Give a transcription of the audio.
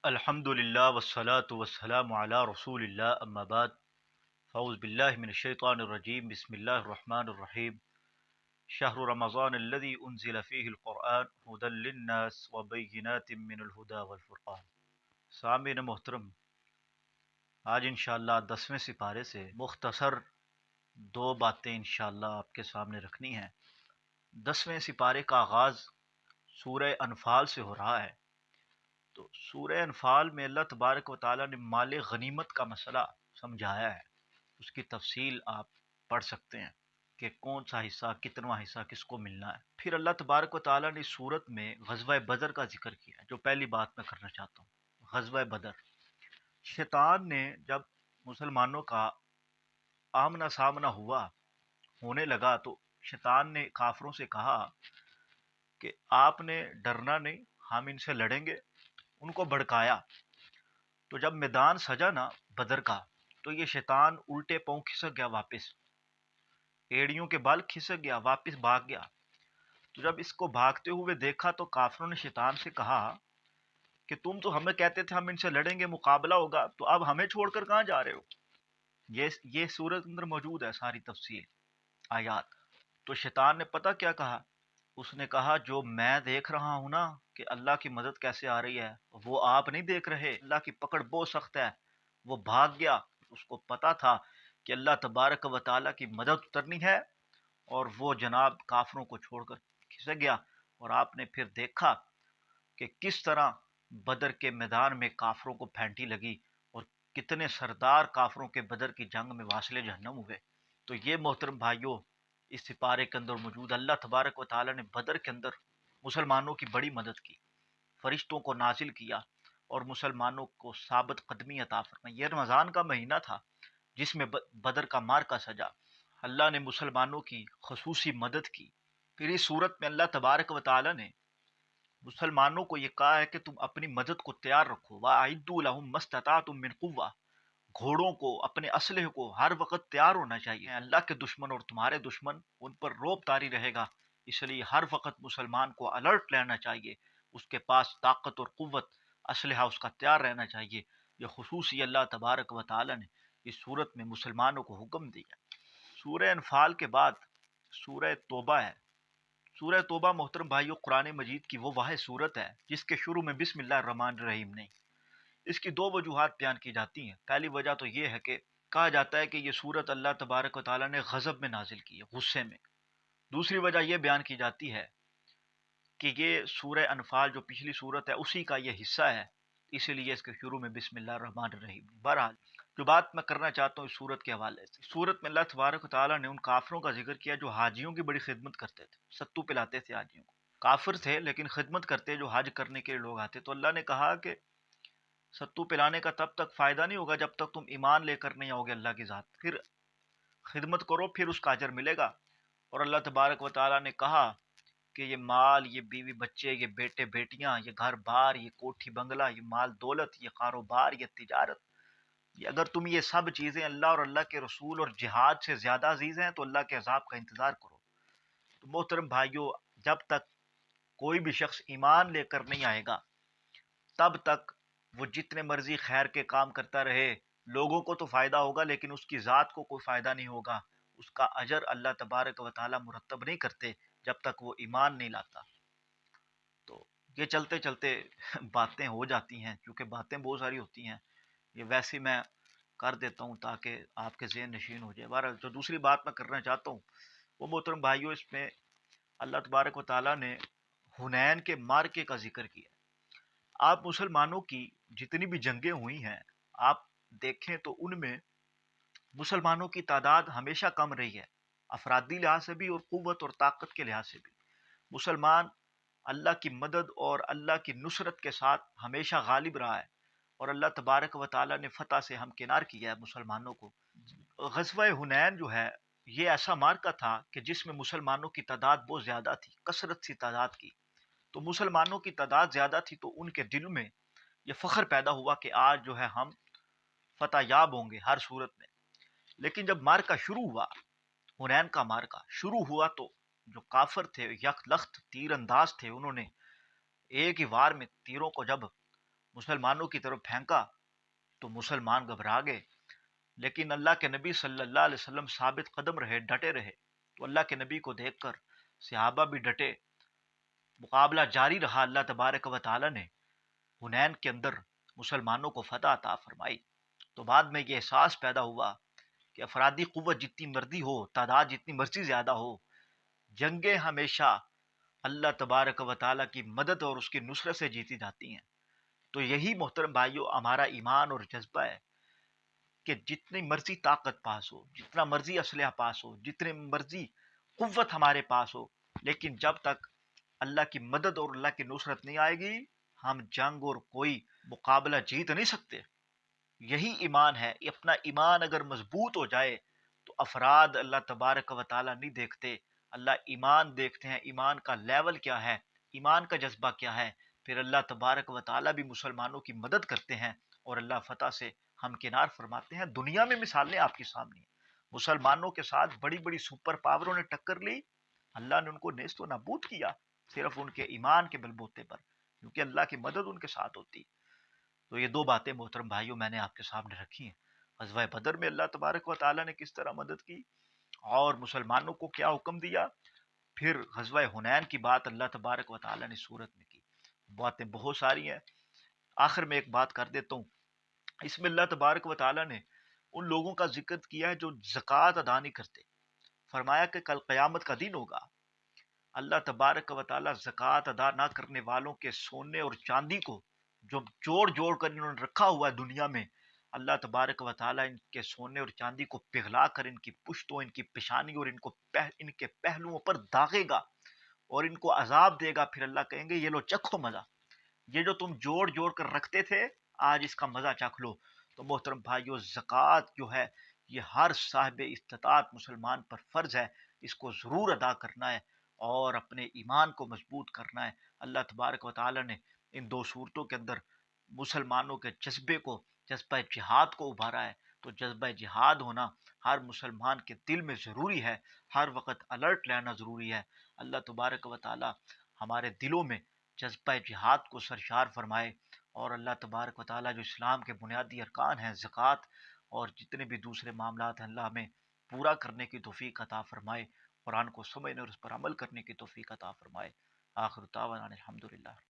الحمدللہ والصلاة والسلام علی رسول اللہ اما بعد فاعوذ باللہ من الشیطان الرجیم بسم اللہ الرحمن الرحیم شہر رمضان الذی انزل فیہ القرآن ھدی للناس وبینات من الہدی والفرقان۔ سامعین محترم، آج انشاءاللہ 10ویں سپارے سے مختصر دو باتیں انشاءاللہ آپ کے سامنے رکھنی ہیں۔ 10ویں سپارے کا آغاز سورہ انفال سے ہو رہا ہے۔ تو سورہ انفال میں اللہ تبارک و تعالیٰ نے مال غنیمت کا مسئلہ سمجھایا ہے۔ اس کی تفصیل آپ پڑھ سکتے ہیں کہ کون سا حصہ، کتنا حصہ کس کو ملنا ہے۔ پھر اللہ تبارک و تعالیٰ نے سورت میں غزوہ بدر کا ذکر کیا ہے، جو پہلی بات میں کرنا چاہتا ہوں۔ غزوہ بدر، شیطان نے جب مسلمانوں کا آمنا سامنا ہونے لگا تو شیطان نے کافروں سے کہا کہ آپ نے ڈرنا نہیں، ہم ان سے لڑیں گے۔ ان کو بھڑکایا۔ تو جب میدان سجا نا بدر کا، تو یہ شیطان الٹے پاؤں کھسک گیا، واپس ایڑیوں کے بال کھسک گیا، واپس بھاگ گیا۔ تو جب اس کو بھاگتے ہوئے دیکھا تو کافروں نے شیطان سے کہا کہ تم تو ہمیں کہتے تھے ہم ان سے لڑیں گے، مقابلہ ہوگا، تو اب ہمیں چھوڑ کر کہاں جا رہے ہو؟ یہ سورت اندر موجود ہے ساری تفصیل آیات۔ تو شیطان نے پتہ کیا کہا؟ اس نے کہا جو میں دیکھ رہا ہوں نا کہ اللہ کی مدد کیسے آ رہی ہے، وہ آپ نہیں دیکھ رہے۔ اللہ کی پکڑ بہت سخت ہے۔ وہ بھاگ گیا۔ اس کو پتا تھا کہ اللہ تبارک و تعالیٰ کی مدد اترنی ہے، اور وہ جناب کافروں کو چھوڑ کر کھسک گیا۔ اور آپ نے پھر دیکھا کہ کس طرح بدر کے میدان میں کافروں کو پھینٹی لگی، اور کتنے سردار کافروں کے بدر کی جنگ میں واصل جہنم ہوئے۔ تو یہ محترم بھائیوں، اس سپارے کے اندر موجود اللہ تبارک و تعالیٰ نے بدر کے اندر مسلمانوں کی بڑی مدد کی، فرشتوں کو نازل کیا اور مسلمانوں کو ثابت قدمی عطا فرمائی۔ یہ رمضان کا مہینہ تھا جس میں بدر کا معرکہ سجا۔ اللہ نے مسلمانوں کی خصوصی مدد کی۔ پھر اس صورت میں اللہ تبارک و تعالیٰ نے مسلمانوں کو یہ کہا ہے کہ تم اپنی مدد کو تیار رکھو۔ وَأَعِدُّوا لَهُم مَّا اسْتَطَعْتُم مِّن قُوَّةٍ، گھوڑوں کو، اپنے اسلحے کو ہر وقت تیار ہونا چاہیے۔ اللہ کے دشمن اور تمہارے دشمن، ان پر روب طاری رہے گا، اس لیے ہر وقت مسلمان کو الرٹ لینا چاہیے۔ اس کے پاس طاقت اور قوت، اسلحہ اس کا تیار رہنا چاہیے۔ یہ خصوصی اللہ تبارک و تعالی نے اس صورت میں مسلمانوں کو حکم دیا۔ سورہ انفال کے بعد سورہ توبہ ہے۔ سورہ توبہ محترم بھائیو، قرآن مجید کی وہ واحد صورت ہے جس کے شروع میں بسم اللہ الرحمن الرحیم نہیں۔ اس کی دو وجوہات بیان کی جاتی ہیں۔ پہلی وجہ تو یہ ہے کہ کہا جاتا ہے کہ یہ صورت اللہ تبارک و تعالیٰ نے غضب میں نازل کی ہے، غصے میں۔ دوسری وجہ یہ بیان کی جاتی ہے کہ یہ سورہ انفال جو پچھلی صورت ہے اسی کا یہ حصہ ہے، اسی لیے اس کے شروع میں بسم اللہ الرحمن الرحیم۔ بہرحال جو بات میں کرنا چاہتا ہوں اس صورت کے حوالے سے، صورت میں اللہ تبارک و تعالیٰ نے ان کافروں کا ذکر کیا جو حاجیوں کی بڑی خدمت کرتے تھے، ستو پلاتے تھے حاجیوں کو۔ کافر تھے لیکن خدمت کرتے، جو حج کرنے کے لوگ آتے۔ تو اللہ نے کہا کہ ستو پلانے کا تب تک فائدہ نہیں ہوگا جب تک تم ایمان لے کر نہیں آؤ گے اللہ کی ذات، پھر خدمت کرو، پھر اس کا اجر ملے گا۔ اور اللہ تبارک و تعالیٰ نے کہا کہ یہ مال، یہ بیوی بچے، یہ بیٹے بیٹیاں، یہ گھر بار، یہ کوٹھی بنگلہ، یہ مال دولت، یہ کاروبار، یہ تجارت، یہ اگر تم یہ سب چیزیں اللہ اور اللہ کے رسول اور جہاد سے زیادہ عزیز ہیں تو اللہ کے عذاب کا انتظار کرو۔ تو محترم بھائیوں، جب تک کوئی بھی شخص ایمان لے کر نہیں آئے گا تب تک وہ جتنے مرضی خیر کے کام کرتا رہے، لوگوں کو تو فائدہ ہوگا لیکن اس کی ذات کو کوئی فائدہ نہیں ہوگا۔ اس کا اجر اللہ تبارک و تعالیٰ مرتب نہیں کرتے جب تک وہ ایمان نہیں لاتا۔ تو یہ چلتے چلتے باتیں ہو جاتی ہیں، کیونکہ باتیں بہت ساری ہوتی ہیں، یہ ویسے میں کر دیتا ہوں تاکہ آپ کے ذہن نشین ہو جائے۔ بہرحال جو دوسری بات میں کرنا چاہتا ہوں وہ محترم بھائیوں، اس میں اللہ تبارک و تعالیٰ نے حنین کے معرکے کا ذکر کیا۔ آپ مسلمانوں کی جتنی بھی جنگیں ہوئی ہیں آپ دیکھیں تو ان میں مسلمانوں کی تعداد ہمیشہ کم رہی ہے، افرادی لحاظ سے بھی اور قوت اور طاقت کے لحاظ سے بھی۔ مسلمان اللہ کی مدد اور اللہ کی نصرت کے ساتھ ہمیشہ غالب رہا ہے، اور اللہ تبارک و تعالیٰ نے فتح سے ہمکنار کیا ہے مسلمانوں کو۔ غزوہ حنین جو ہے یہ ایسا معرکہ تھا کہ جس میں مسلمانوں کی تعداد بہت زیادہ تھی، کثرت سی تعداد کی۔ تو مسلمانوں کی تعداد زیادہ تھی تو ان کے دل میں یہ فخر پیدا ہوا کہ آج جو ہے ہم فتح یاب ہوں گے ہر صورت میں۔ لیکن جب معرکہ شروع ہوا، حنین کا معرکہ شروع ہوا، تو جو کافر تھے یک لخت تیر انداز تھے، انہوں نے ایک ہی وار میں تیروں کو جب مسلمانوں کی طرف پھینکا تو مسلمان گھبرا گئے، لیکن اللہ کے نبی صلی اللہ علیہ وسلم ثابت قدم رہے، ڈٹے رہے۔ تو اللہ کے نبی کو دیکھ کر صحابہ بھی ڈٹے، مقابلہ جاری رہا۔ اللہ تبارک و تعالی نے حنین کے اندر مسلمانوں کو فتح عطا فرمائی۔ تو بعد میں یہ احساس پیدا ہوا کہ افرادی قوت جتنی مرضی ہو، تعداد جتنی مرضی زیادہ ہو، جنگیں ہمیشہ اللہ تبارک و تعالیٰ کی مدد اور اس کی نصرت سے جیتی جاتی ہیں۔ تو یہی محترم بھائیوں ہمارا ایمان اور جذبہ ہے کہ جتنی مرضی طاقت پاس ہو، جتنا مرضی اسلحہ پاس ہو، جتنے مرضی قوت ہمارے پاس ہو، لیکن جب تک اللہ کی مدد اور اللہ کی نصرت نہیں آئے گی، ہم جنگ اور کوئی مقابلہ جیت نہیں سکتے۔ یہی ایمان ہے۔ اپنا ایمان اگر مضبوط ہو جائے تو افراد اللہ تبارک و تعالیٰ نہیں دیکھتے، اللہ ایمان دیکھتے ہیں، ایمان کا لیول کیا ہے، ایمان کا جذبہ کیا ہے، پھر اللہ تبارک و تعالیٰ بھی مسلمانوں کی مدد کرتے ہیں اور اللہ فتح سے ہمکنار فرماتے ہیں۔ دنیا میں مثالیں آپ کے سامنے ہیں، مسلمانوں کے ساتھ بڑی بڑی سپر پاوروں نے ٹکر لی، اللہ نے ان کو نیست و نابود کیا صرف ان کے ایمان کے بل بوتے پر، کیونکہ اللہ کی مدد ان کے ساتھ ہوتی۔ تو یہ دو باتیں محترم بھائیوں میں نے آپ کے سامنے رکھی ہیں۔ غزوہ بدر میں اللہ تبارک و تعالیٰ نے کس طرح مدد کی اور مسلمانوں کو کیا حکم دیا، پھر غزوہ حنین کی بات اللہ تبارک و تعالیٰ نے صورت میں کی۔ باتیں بہت ساری ہیں، آخر میں ایک بات کر دیتا ہوں۔ اس میں اللہ تبارک و تعالیٰ نے ان لوگوں کا ذکر کیا ہے جو زکوٰۃ ادا نہیں کرتے، فرمایا کہ کل قیامت کا دن ہوگا، اللہ تبارک و تعالیٰ زکوٰۃ ادا نہ کرنے والوں کے سونے اور چاندی کو جو جوڑ جوڑ کر انہوں نے رکھا ہوا ہے دنیا میں، اللہ تبارک و تعالیٰ ان کے سونے اور چاندی کو پگھلا کر ان کی پشتوں، ان کی پیشانی اور ان کے پہلوؤں پر داغے گا اور ان کو عذاب دے گا۔ پھر اللہ کہیں گے یہ لو چکھو مزہ، یہ جو تم جوڑ جوڑ کر رکھتے تھے آج اس کا مزہ چکھ لو۔ تو محترم بھائیو، زکوٰۃ جو ہے یہ ہر صاحب استطاعت مسلمان پر فرض ہے، اس کو ضرور ادا کرنا ہے اور اپنے ایمان کو مضبوط کرنا ہے۔ اللہ تبارک و تعالیٰ نے ان دو صورتوں کے اندر مسلمانوں کے جذبے کو، جذبہ جہاد کو ابھارا ہے۔ تو جذبہ جہاد ہونا ہر مسلمان کے دل میں ضروری ہے، ہر وقت الرٹ لینا ضروری ہے۔ اللہ تبارک و تعالیٰ ہمارے دلوں میں جذبہ جہاد کو سرشار فرمائے اور اللہ تبارک و تعالیٰ جو اسلام کے بنیادی ارکان ہیں، زکوٰۃ اور جتنے بھی دوسرے معاملات ہیں، اللہ ہمیں پورا کرنے کی توفیق عطا فرمائے، قرآن کو سمجھنے اور اس پر عمل کرنے کی توفیق عطا فرمائے۔ آخر دعوانا الحمدللہ۔